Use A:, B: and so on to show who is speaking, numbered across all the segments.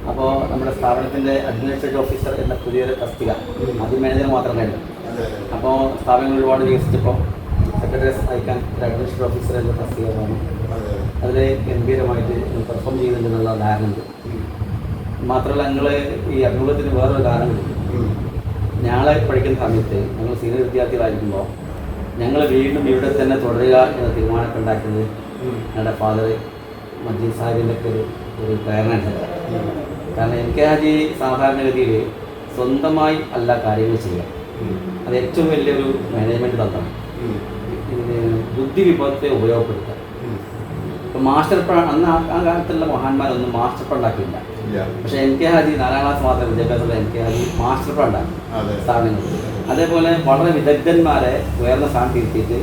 A: അപ്പോൾ നമ്മുടെ സ്ഥാപനത്തിൻ്റെ അഡ്മിനിസ്ട്രേറ്റീവ് ഓഫീസർ എന്ന പുതിയൊരു തസ്തിക ആദ്യം മാനേജർ മാത്രം കഴിഞ്ഞു. അപ്പോൾ സ്ഥാപനങ്ങൾ ഒരുപാട് വികസിച്ചപ്പോൾ സെക്രട്ടറി അയക്കാൻ ഒരു അഡ്മിനിസ്ട്രേറ്റീവ് ഓഫീസർ എന്ന തസ്തിക വന്നു. അതിൽ ഗംഭീരമായിട്ട് പെർഫോം ചെയ്യുന്നുണ്ടെന്നുള്ള ധാരണയുണ്ട്. മാത്രമല്ല ഞങ്ങൾ ഈ അഭിമുഖത്തിന് വേറൊരു കാരണമുണ്ട്. ഞങ്ങളെ പഠിക്കുന്ന സമയത്ത് ഞങ്ങൾ സീനിയർ വിദ്യാർത്ഥികളായിരിക്കുമ്പോൾ ഞങ്ങൾ വീണ്ടും ഇവിടെ തന്നെ തുടരുക എന്ന തീരുമാനമൊക്കെ ഉണ്ടാക്കുന്നത് ഞങ്ങളുടെ ഫാദർ മജീദ് സാഹിബിൻ്റെ ഒക്കെ ഒരു പ്രേരണ ഉണ്ട്. കാരണം എനിക്ക് ആദ്യ സാധാരണഗതിയിൽ സ്വന്തമായി അല്ല കാര്യങ്ങൾ ചെയ്യുക. അത് ഏറ്റവും വലിയൊരു മാനേജ്മെൻറ്റ് തന്ത്രം. ബുദ്ധി വിഭവത്തെ ഉപയോഗപ്പെടുത്തുക. ഇപ്പോൾ മാസ്റ്റർ പ്ലാൻ അന്ന് ആ കാലത്തുള്ള മഹാന്മാരൊന്നും മാസ്റ്റർ പ്ലാൻ ഉണ്ടാക്കിയില്ല. പക്ഷേ എൻ കെ ഹാജി 4ാം ക്ലാസ് മാത്രം വിദ്യാഭ്യാസമുള്ള N K Haji master plan ഉണ്ടാക്കി സ്ഥാപനങ്ങൾ. അതേപോലെ വളരെ വിദഗ്ധന്മാരെ ഉയർന്ന സ്ഥാനത്ത് ഇരുത്തിയിട്ട്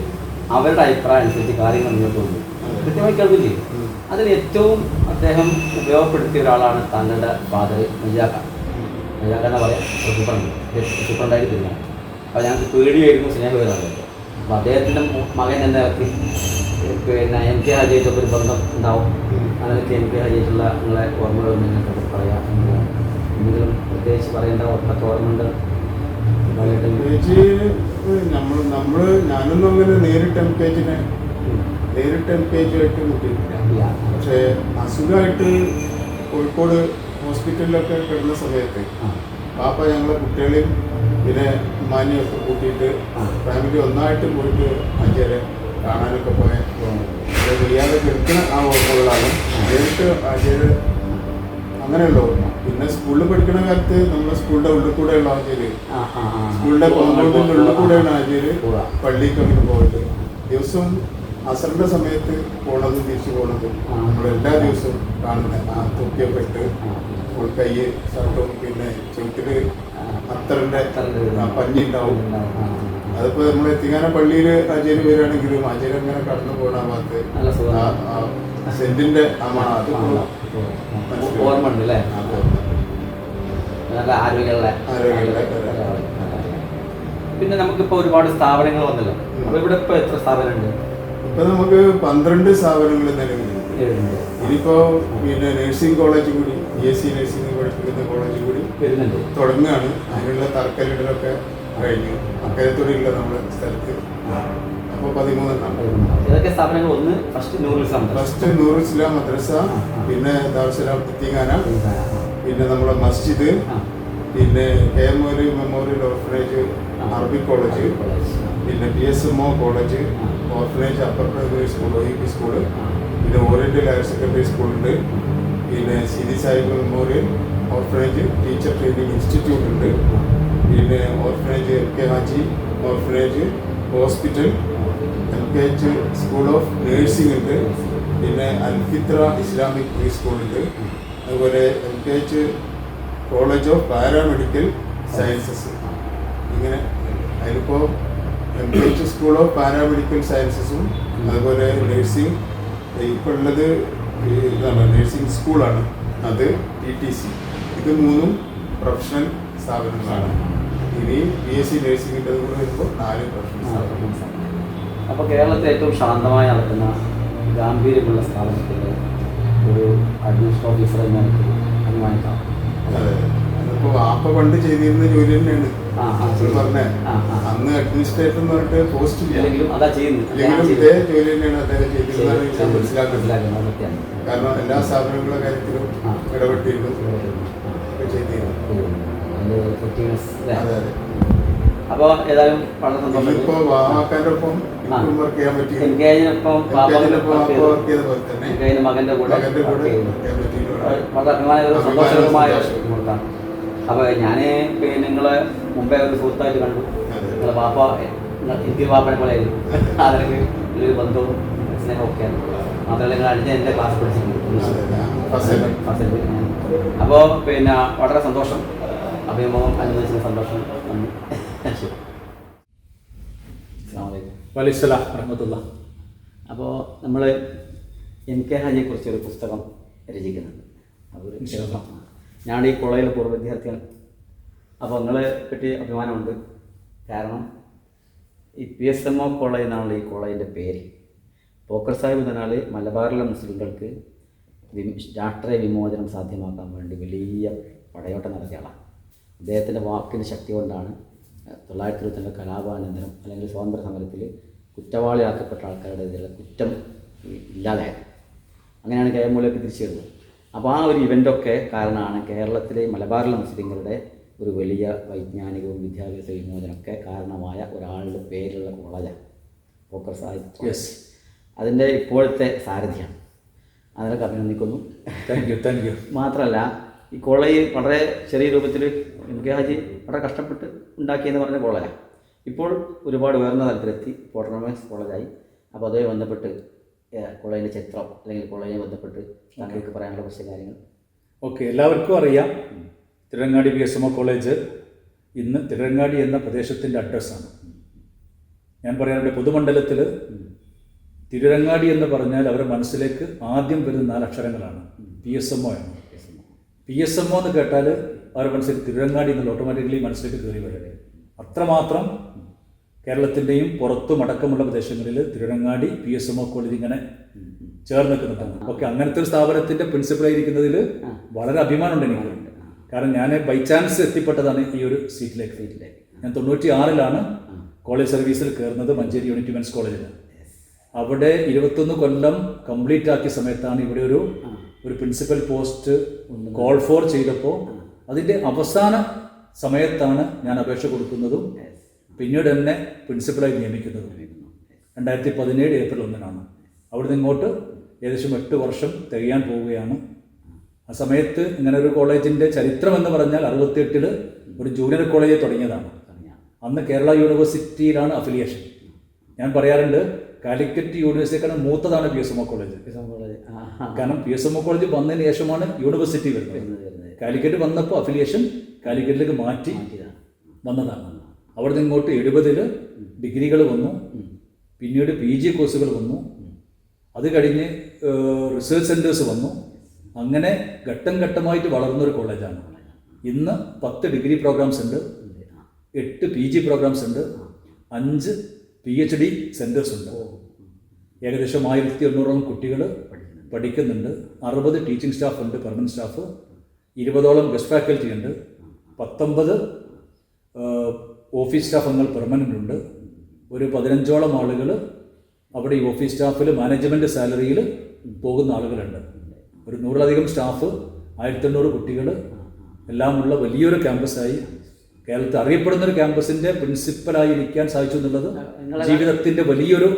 A: അവരുടെ അഭിപ്രായം അനുസരിച്ച് കാര്യങ്ങൾ മുന്നോട്ട് കൊണ്ടു കൃത്യമായി കേൾക്കുകയും ചെയ്യും. അതിൽ ഏറ്റവും അദ്ദേഹം ഉപയോഗപ്പെടുത്തിയ ഒരാളാണ് താങ്കളുടെ ഫാദർ മജാക്ക എന്ന് പറയാം. സൂപ്രണ്ടായിട്ട് തിരിഞ്ഞു. അപ്പോൾ ഞങ്ങൾക്ക് പേടിയായിരുന്നു, സ്നേഹമായിരുന്നു. അപ്പോൾ അദ്ദേഹത്തിൻ്റെ മകൻ എന്ന പിന്നെ എൻ കെ ഹാജിയായിട്ടൊക്കെ ഒരു ബന്ധം ഉണ്ടാവും. അതിനൊക്കെ എൻ കെ ഹാജിയായിട്ടുള്ള നിങ്ങളെ ഓർമ്മകൾ നിങ്ങൾക്ക് പറയാം. എന്തെങ്കിലും പ്രത്യേകിച്ച് പറയേണ്ട ഒട്ടൊക്കെ ഓർമ്മയുണ്ട്?
B: ഞാനൊന്നും അങ്ങനെ നേരിട്ട് എം കെ ജിയായിട്ട് മുട്ടിയിട്ടില്ല. പക്ഷേ അസുഖമായിട്ട് കോഴിക്കോട് ഹോസ്പിറ്റലിലൊക്കെ കിടന്ന സമയത്ത് പാപ്പ ഞങ്ങളെ കുട്ടികളെയും പിന്നെ ഉമ്മാനെയൊക്കെ കൂട്ടിയിട്ട് ഫാമിലി ഒന്നായിട്ട് പോയിട്ട് ആചാര്യ കാണാനൊക്കെ പോയ വയ്യാതെ കിടക്കുന്ന ആ ഓർമ്മകളാണ് നേരിട്ട് ആചാര്യ അങ്ങനെയുള്ള ഓർമ്മ. പിന്നെ സ്കൂളിൽ പഠിക്കുന്ന കാലത്ത് നമ്മുടെ സ്കൂളിൻ്റെ ഉള്ളിൽ കൂടെയുള്ള ആചാര്യ, സ്കൂളിൻ്റെ കോമ്പൗണ്ടിൻ്റെ ഉള്ളിൽ കൂടെയുള്ള ആചാര്യ പള്ളിക്ക് അങ്ങനെ പോയിട്ട് ദിവസവും അസറിൻ്റെ സമയത്ത് പോണതും തിരിച്ചു പോണതും നമ്മളെല്ലാ ദിവസവും കാണുന്നത്. ആ തൊപ്പിയൊക്കെ ഇട്ട് ഫുൾ കൈ ഷർട്ടും പിന്നെ ചുറ്റിൽ അത്തറിൻ്റെ പഞ്ഞി ഉണ്ടാവും. അതിപ്പോൾ നമ്മൾ എത്തിങ്ങാന പള്ളിയിൽ ആചാര്യ വരികയാണെങ്കിലും ആചാര്യ അങ്ങനെ കടന്നു പോകണ ഭാഗത്ത് സെന്റിന്റെ അമാണ് അത്
A: ഓർമ്മ ഉണ്ട് അല്ലേ? പിന്നെ നമുക്കിപ്പോൾ ഒരുപാട് സ്ഥാപനങ്ങൾ വന്നല്ലോ. അപ്പോൾ ഇവിടെ ഇപ്പോൾ എത്ര സ്ഥാപനമുണ്ട്?
B: ഇപ്പൊ നമുക്ക് 12 സ്ഥാപനങ്ങൾ നിലവിലുണ്ട്. ഇനിയിപ്പോ പിന്നെ നഴ്സിംഗ് കോളേജ് കൂടി BSc നഴ്സിംഗ് പഠിപ്പിക്കുന്ന കോളേജ് കൂടി
A: വരുന്നുണ്ട്,
B: തുടങ്ങുകയാണ്. അതിനുള്ള തറക്കല്ലിടലൊക്കെ കഴിഞ്ഞു. അക്കരത്തോടെയുള്ള നമ്മുടെ സ്ഥലത്ത്. അപ്പോൾ 13
A: ഇതൊക്കെ സ്ഥാപനങ്ങൾ. ഒന്ന് ഫസ്റ്റ് നൂറുൽ
B: ഇസ്ലാം മദ്രസ, പിന്നെ ദാറുസ്സലാം എത്തിങ്ങാന, പിന്നെ നമ്മുടെ മസ്ജിദ്, പിന്നെ KM memorial orphanage Arabic college, പിന്നെ PSMO college, orphanage upper primary school OEP school, പിന്നെ ഓറിയന്റൽ ഹയർ സെക്കൻഡറി സ്കൂളുണ്ട്, പിന്നെ Sidi Sahib memorial orphanage teacher training institute ഉണ്ട്, പിന്നെ orphanage MK Haji orphanage hospital, MKH school of nursing ഉണ്ട്, പിന്നെ അൽഫിത്ര ഇസ്ലാമിക് പ്രീ സ്കൂളുണ്ട്, അതുപോലെ MKH college of paramedical sciences. ഇങ്ങനെ അതിലിപ്പോൾ MKH സ്കൂൾ ഓഫ് പാരാമെഡിക്കൽ സയൻസസും അതുപോലെ നേഴ്സിംഗ് ഇപ്പോൾ ഉള്ളത് ഇതാണ് നേഴ്സിംഗ് സ്കൂളാണ്, അത് TTC. ഇത് 3 പ്രൊഫഷണൽ സ്ഥാപനങ്ങളാണ്. ഇനി BSc നേഴ്സിംഗിൻ്റെ കൂടെ വരുമ്പോൾ 4 പ്രൊഫഷണൽ സ്ഥാപനങ്ങൾ.
A: അപ്പോൾ കേരളത്തിൽ ഏറ്റവും ശാന്തമായി നടക്കുന്ന ഗാംഭീര്യമുള്ള സ്ഥാപനത്തിൻ്റെ ഒരു അഡ്മിനിസ്ട്രേറ്റീവ് ഓഫീസറെ നമുക്ക് അനുമാനിക്കാം.
B: അതെ, അതിപ്പോൾ വാപ്പ പണ്ട് ചെയ്തിരുന്ന ജോലി തന്നെയാണ് പറഞ്ഞത്. അന്ന് അഡ്മിനിസ്ട്രേറ്റർ എന്ന് പറഞ്ഞിട്ട് പോസ്റ്റ് ഇല്ലെങ്കിലും ഇതേ ജോലി തന്നെയാണ് അദ്ദേഹം ചെയ്തിരുന്നത് മനസ്സിലാക്കുന്നത്. കാരണം എല്ലാ സ്ഥാപനങ്ങളുടെ കാര്യത്തിലും ഇടപെട്ടിരുന്നു ചെയ്തിരുന്നു. അതെ അതെ.
A: അപ്പോൾ ഏതായാലും വളരെ സന്തോഷം.
B: ഇപ്പോൾ വാക്കാൻ്റെ ഒപ്പം വർക്ക് ചെയ്യാൻ പറ്റി.
A: മകൻ്റെ കൂടെ വളരെ അഭിമാനകരവും സന്തോഷകരമായ മുഹൂർത്തമാണ്. അപ്പോൾ ഞാൻ നിങ്ങളെ മുമ്പേ ഒരു സുഹൃത്തായിട്ട് കണ്ടു. നിങ്ങളെ പാപ്പ എനിക്ക് പാപ്പനെ പോലെ ആയിരുന്നു. അതിനൊക്കെ ഒരു ബന്ധവും സ്നേഹവും ഒക്കെയാണ്. മാത്രമല്ല നിങ്ങൾ അടുത്ത എൻ്റെ ക്ലാസ് പഠിച്ചിട്ടുണ്ട്. അപ്പോൾ വളരെ സന്തോഷം. അഭിമുഖം അനുവദിച്ചതിന് സന്തോഷം.
C: വലൈക്കുസ്സലാം വറഹ്മത്തുള്ളാഹി.
A: അപ്പോൾ നമ്മൾ MK ഹാജിയെക്കുറിച്ച് ഒരു പുസ്തകം രചിക്കുന്നുണ്ട്. അതൊരു ഞാൻ ഈ കോളേജിലെ പൂർവ്വ വിദ്യാർത്ഥിയാണ്. അപ്പോൾ നിങ്ങളെ പറ്റി അഭിമാനമുണ്ട്. കാരണം ഈ PSMO കോളേജ് എന്നാണല്ലോ ഈ കോളേജിൻ്റെ പേര്. പോക്കർ സാഹിബ് എന്നാൽ മലബാറിലെ മുസ്ലിങ്ങൾക്ക് രാഷ്ട്രീയ വിമോചനം സാധ്യമാക്കാൻ വേണ്ടി വലിയ പടയോട്ടം നടത്തിയ ആളാണ്. അദ്ദേഹത്തിൻ്റെ വാക്കിൻ്റെ ശക്തി കൊണ്ടാണ് 1920 കലാപാനന്തരം അല്ലെങ്കിൽ സ്വാതന്ത്ര്യ സമരത്തിൽ കുറ്റവാളിയാക്കപ്പെട്ട ആൾക്കാരുടെ ഇതിലുള്ള കുറ്റം ഇല്ലാതായത്. അങ്ങനെയാണ് KM മൗലവിക്ക് തിരിച്ചു വരുന്നത്. അപ്പോൾ ആ ഒരു ഇവൻ്റൊക്കെ കാരണമാണ് കേരളത്തിലെ മലബാറിലെ മുസ്ലിങ്ങളുടെ ഒരു വലിയ വൈജ്ഞാനികവും വിദ്യാഭ്യാസ വിമോചനമൊക്കെ കാരണമായ ഒരാളുടെ പേരുള്ള കോളേജാണ് പോക്കർ സാഹിബ്. അതിൻ്റെ ഇപ്പോഴത്തെ സാരഥിയാണ്. അതിനൊക്കെ അഭിനന്ദിക്കുന്നു.
B: Thank you.
A: മാത്രമല്ല ഈ കോളേജ് വളരെ ചെറിയ രൂപത്തിൽ MK ഹാജി വളരെ കഷ്ടപ്പെട്ട് ഉണ്ടാക്കിയെന്ന് പറഞ്ഞ കോളേജാണ്. ഇപ്പോൾ ഒരുപാട് ഉയർന്ന തലത്തിലെത്തി ഓട്ടോണമസ് കോളേജായി. അപ്പോൾ അതുമായി ബന്ധപ്പെട്ട് കോളേജിൻ്റെ ചരിത്രം അല്ലെങ്കിൽ കോളേജിനെ ബന്ധപ്പെട്ട് താങ്കൾക്ക് പറയാനുള്ള കുറച്ച് കാര്യങ്ങൾ.
C: ഓക്കെ, എല്ലാവർക്കും അറിയാം തിരുരങ്ങാടി PSMO കോളേജ് ഇന്ന് തിരുരങ്ങാടി എന്ന പ്രദേശത്തിൻ്റെ അഡ്രസ്സാണ്. ഞാൻ പറയാനുണ്ട്, പൊതുമണ്ഡലത്തിൽ തിരുരങ്ങാടി എന്ന് പറഞ്ഞാൽ അവരുടെ മനസ്സിലേക്ക് ആദ്യം വരുന്ന 4 അക്ഷരങ്ങളാണ് PSMO എന്ന്. PSMO എന്ന് കേട്ടാൽ അവരുടെ മനസ്സിൽ തിരുരങ്ങാടി എന്നുള്ള ഓട്ടോമാറ്റിക്കലി മനസ്സിലേക്ക് കയറി വരട്ടെ. അത്രമാത്രം കേരളത്തിൻ്റെയും പുറത്തും അടക്കമുള്ള പ്രദേശങ്ങളിൽ തിരുരങ്ങാടി PSMO കോളേജ് ഇങ്ങനെ ചേർന്ന് നിൽക്കുന്നുണ്ടാണ്. ഓക്കെ, അങ്ങനത്തെ ഒരു സ്ഥാപനത്തിൻ്റെ പ്രിൻസിപ്പളായിരിക്കുന്നതിൽ വളരെ അഭിമാനമുണ്ട് എനിക്ക്. കാരണം ഞാൻ ബൈ ചാൻസ് എത്തിപ്പെട്ടതാണ് ഈ ഒരു സീറ്റിലേക്ക്. ഞാൻ 96 കോളേജ് സർവീസിൽ കയറുന്നത് മഞ്ചേരി യൂണിറ്റി മെൻസ് കോളേജിൽ. അവിടെ 21 കൊല്ലം കംപ്ലീറ്റ് ആക്കിയ സമയത്താണ് ഇവിടെ ഒരു പ്രിൻസിപ്പൽ പോസ്റ്റ് കോൾ ഫോർ ചെയ്തപ്പോൾ അതിൻ്റെ അവസാന സമയത്താണ് ഞാൻ അപേക്ഷ കൊടുക്കുന്നതും പിന്നീട് എന്നെ പ്രിൻസിപ്പലായി നിയമിക്കുന്നതും. 2017 ഏപ്രിൽ 1 അവിടുന്ന് ഇങ്ങോട്ട് ഏകദേശം 8 വർഷം തികയാൻ പോവുകയാണ്. ആ സമയത്ത് ഇങ്ങനെ ഒരു കോളേജിൻ്റെ ചരിത്രം എന്ന് പറഞ്ഞാൽ 68 ഒരു ജൂനിയർ കോളേജ് തുടങ്ങിയതാണ്. അന്ന് കേരള യൂണിവേഴ്സിറ്റിയിലാണ് അഫിലിയേഷൻ. ഞാൻ പറയാറുണ്ട്, കാലിക്കറ്റ് യൂണിവേഴ്സിറ്റിക്കാണ് മൂത്തതാണ് PSMO കോളേജ്. കാരണം PSMO കോളേജ് വന്നതിന് ശേഷമാണ് യൂണിവേഴ്സിറ്റി വരുന്നത്. കാലിക്കറ്റ് വന്നപ്പോൾ അഫിലിയേഷൻ കാലിക്കറ്റിലേക്ക് മാറ്റി വന്നതാണ്. അവിടെ നിന്ന് ഇങ്ങോട്ട് 70 ഡിഗ്രികൾ വന്നു, പിന്നീട് PG കോഴ്സുകൾ വന്നു, അത് കഴിഞ്ഞ് റിസർച്ച് സെൻറ്റേഴ്സ് വന്നു. അങ്ങനെ ഘട്ടം ഘട്ടമായിട്ട് വളർന്നൊരു കോളേജാണ്. ഇന്ന് 10 ഡിഗ്രി പ്രോഗ്രാംസ് ഉണ്ട്, 8 PG പ്രോഗ്രാംസ് ഉണ്ട്, 5 PhD സെൻറ്റേഴ്സ് ഉണ്ട്. ഏകദേശം 1800 കുട്ടികൾ പഠിക്കുന്നുണ്ട്. 60 ടീച്ചിങ് സ്റ്റാഫ് ഉണ്ട്, പെർമനൻറ്റ് സ്റ്റാഫ്. 20ഓളം ഗസ്റ്റ് ഫാക്കൽറ്റി ഉണ്ട്. 19 ഓഫീസ് സ്റ്റാഫ് അംഗങ്ങൾ പെർമനൻ്റ് ഉണ്ട്. ഒരു 15ഓളം ആളുകൾ അവിടെ ഈ ഓഫീസ് സ്റ്റാഫിൽ മാനേജ്മെൻറ്റ് സാലറിയിൽ പോകുന്ന ആളുകളുണ്ട്. ഒരു 100ലധികം സ്റ്റാഫ്, 1800 കുട്ടികൾ എല്ലാമുള്ള വലിയൊരു ക്യാമ്പസായി കേരളത്തിൽ അറിയപ്പെടുന്നൊരു ക്യാമ്പസിൻ്റെ പ്രിൻസിപ്പലായിരിക്കാൻ സാധിച്ചു എന്നുള്ളത് ജീവിതത്തിൻ്റെ വലിയൊരു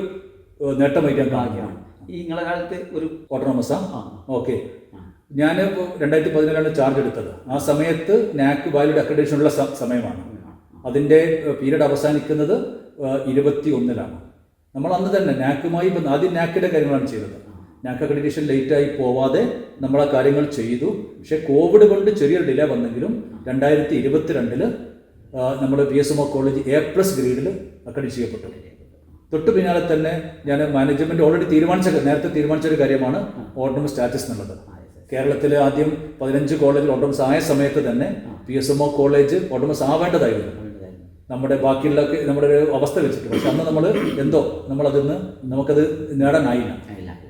C: നേട്ടമായിട്ട് ഞാൻ കാണുകയാണ്.
A: ഈ നിങ്ങളുടെ കാലത്ത് ഒരു
C: ഓട്ടോണമസാ? ഓക്കെ, ഞാൻ ഇപ്പോൾ 2017 ചാർജ് എടുത്തത്. ആ സമയത്ത് NAAC വാല്യൂഡ് അക്രഡിറ്റേഷനുള്ള സമയമാണ്. അതിൻ്റെ പീരീഡ് അവസാനിക്കുന്നത് 21 നമ്മൾ അന്ന് തന്നെ NAACുമായി ഇപ്പം ആദ്യം NAACയുടെ കാര്യങ്ങളാണ് ചെയ്തത്. NAAC അക്രഡിറ്റേഷൻ ലേറ്റായി പോവാതെ നമ്മൾ ആ കാര്യങ്ങൾ ചെയ്തു. പക്ഷേ കോവിഡ് കൊണ്ട് ചെറിയൊരു ഡിലേ വന്നെങ്കിലും 2022 നമ്മുടെ PSMO കോളേജ് A+ ഗ്രേഡിൽ അക്രഡിറ്റ് ചെയ്യപ്പെട്ടു. തൊട്ട് പിന്നാലെ തന്നെ ഞാൻ മാനേജ്മെൻറ്റ് ഓൾറെഡി നേരത്തെ തീരുമാനിച്ചൊരു കാര്യമാണ് ഓട്ടോണമസ് സ്റ്റാറ്റസ് എന്നുള്ളത്. കേരളത്തിൽ ആദ്യം 15 കോളേജിൽ ഓട്ടോണമസ് ആയ സമയത്ത് തന്നെ PSMO കോളേജ് ഓട്ടോണമസ് ആവേണ്ടതായിരുന്നു നമ്മുടെ ബാക്കിയുള്ള നമ്മുടെ ഒരു അവസ്ഥ വെച്ചിട്ട്. പക്ഷെ അന്ന് നമുക്കത് നേടാനായില്ല.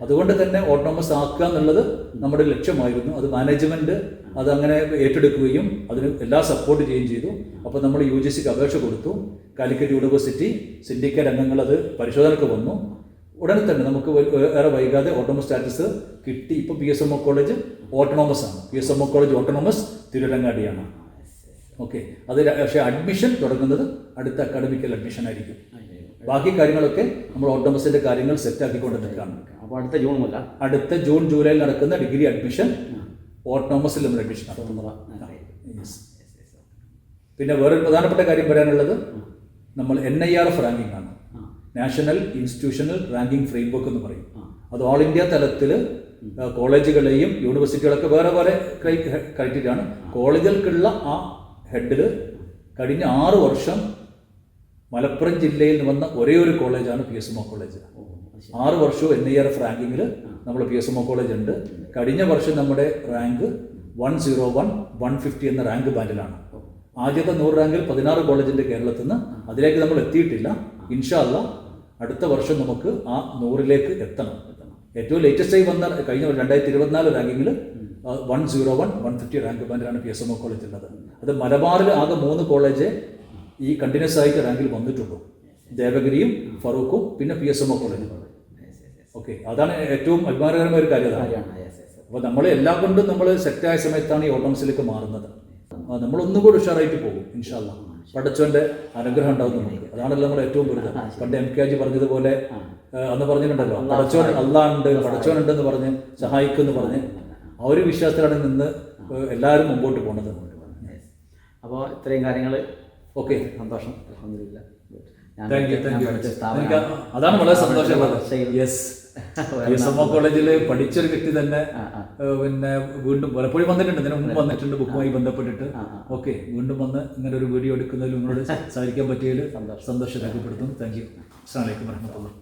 C: അതുകൊണ്ട് തന്നെ ഓട്ടോണമസ് ആക്കുക എന്നുള്ളത് നമ്മുടെ ലക്ഷ്യമായിരുന്നു. അത് മാനേജ്മെൻറ്റ് അതങ്ങനെ ഏറ്റെടുക്കുകയും അതിന് എല്ലാ സപ്പോർട്ട് ചെയ്യുകയും ചെയ്തു. അപ്പോൾ നമ്മൾ UGCക്ക് അപേക്ഷ കൊടുത്തു. കാലിക്കറ്റ് യൂണിവേഴ്സിറ്റി സിൻഡിക്കേറ്റ് അംഗങ്ങൾ അത് പരിശോധനയ്ക്ക് വന്നു. ഉടനെ തന്നെ നമുക്ക് ഏറെ വൈകാതെ ഓട്ടോണമസ് സ്റ്റാറ്റസ് കിട്ടി. ഇപ്പോൾ PSMO കോളേജ് ഓട്ടോണമസ് ആണ്. PSMO കോളേജ് ഓട്ടോണമസ് തിരുരങ്ങാടിയാണ്. ഓക്കെ, അത് പക്ഷേ അഡ്മിഷൻ തുടങ്ങുന്നത് അടുത്ത അക്കാഡമിക്കൽ അഡ്മിഷൻ ആയിരിക്കും. ബാക്കി കാര്യങ്ങളൊക്കെ നമ്മൾ ഓട്ടോണമസിൻ്റെ കാര്യങ്ങൾ സെറ്റാക്കിക്കൊണ്ട് നിൽക്കുകയാണ്.
A: അപ്പോൾ അടുത്ത ജൂൺ ജൂലൈയിൽ നടക്കുന്ന ഡിഗ്രി അഡ്മിഷൻ ഓട്ടോണമസിൽ നമ്മൾ അഡ്മിഷൻ നടത്തുന്നതാണ്. പിന്നെ വേറൊരു പ്രധാനപ്പെട്ട കാര്യം പറയാനുള്ളത്, നമ്മൾ NIRF റാങ്കിങ് ആണ്, നാഷണൽ ഇൻസ്റ്റിറ്റ്യൂഷണൽ റാങ്കിങ് ഫ്രെയിംവർക്ക് എന്ന് പറയും. അത് ഓൾ ഇന്ത്യ തലത്തിൽ കോളേജുകളെയും യൂണിവേഴ്സിറ്റികളൊക്കെ വേറെ വേറെ ക്രൈറ്റീരിയ ആണ്. കോളേജുകൾക്കുള്ള ആ ഹെഡിൽ കഴിഞ്ഞ 6 വർഷം മലപ്പുറം ജില്ലയിൽ വന്ന ഒരേ ഒരു കോളേജാണ് PSMO കോളേജ്. 6 വർഷവും NIRF റാങ്കിങ്ങിൽ നമ്മൾ PSMO കോളേജ് ഉണ്ട്. കഴിഞ്ഞ വർഷം നമ്മുടെ റാങ്ക് 101, 150 എന്ന റാങ്ക് ബാൻഡിലാണ്. ആദ്യത്തെ 100 റാങ്കിൽ 16 കോളേജിൻ്റെ കേരളത്തിൽ നിന്ന്. അതിലേക്ക് നമ്മൾ എത്തിയിട്ടില്ല. ഇൻഷാ അല്ലാഹ് അടുത്ത വർഷം നമുക്ക് ആ 100ലേക്ക് എത്തണം.
C: ഏറ്റവും ലേറ്റസ്റ്റായി വന്ന കഴിഞ്ഞ 2024 റാങ്കിങ്ങിൽ 101, 150 റാങ്ക് ബാൻഡിലാണ് PSMO കോളേജ് ഉള്ളത്. അത് മലബാറിൽ ആകെ 3 കോളേജ് ഈ കണ്ടിന്യൂസ് ആയിട്ട് റാങ്കിൽ വന്നിട്ടുള്ളൂ. ദേവഗിരിയും ഫറൂഖും പിന്നെ PSMO കോളേജും. ഓക്കെ, അതാണ് ഏറ്റവും അഭിമാനകരമായ ഒരു കാര്യം. അപ്പോൾ നമ്മൾ എല്ലാം കൊണ്ടും നമ്മൾ സെറ്റായ സമയത്താണ് ഈ ഓട്ടോമസിലേക്ക് മാറുന്നത്. നമ്മളൊന്നും കൂടി ഉഷാറായിട്ട് പോകും ഇൻഷാ അല്ലാ. പടച്ചോന്റെ അനുഗ്രഹം ഉണ്ടാവും നമുക്ക്. അതാണല്ലോ നമ്മൾ ഏറ്റവും വലുത്. പണ്ട് MK പറഞ്ഞതുപോലെ അന്ന് പറഞ്ഞിട്ടുണ്ടല്ലോ, പടച്ചോൻ അല്ലാ ഉണ്ട്, പടച്ചോനുണ്ടെന്ന് പറഞ്ഞ് സഹായിക്കുമെന്ന് പറഞ്ഞ് ആ ഒരു വിശ്വാസത്തിലാണ് നിന്ന് എല്ലാവരും മുമ്പോട്ട് പോണത്.
A: അപ്പോൾ ഇത്രയും കാര്യങ്ങൾ
C: ഓക്കെ,
A: സന്തോഷം. അൽഹംദുലില്ലാ.
C: Thank you. അതാണ് വളരെ സന്തോഷമുള്ളത്. യെസ്, PSMO കോളേജിൽ പഠിച്ചൊരു വ്യക്തി തന്നെ പിന്നെ വീണ്ടും പലപ്പോഴും വന്നിട്ടുണ്ട്, ഇതിനു മുമ്പ് വന്നിട്ടുണ്ട് ബുക്കുമായി ബന്ധപ്പെട്ടിട്ട്. ഓക്കെ, വീണ്ടും വന്ന് ഇങ്ങനെ ഒരു വീഡിയോ എടുക്കുന്നതിൽ നിങ്ങളോട് സഹകരിക്കാൻ പറ്റിയതിൽ സന്തോഷം രേഖപ്പെടുത്തുന്നു. Thank you. അസ്സലാമു അലൈക്കും വറഹ്മത്തുള്ളാഹി.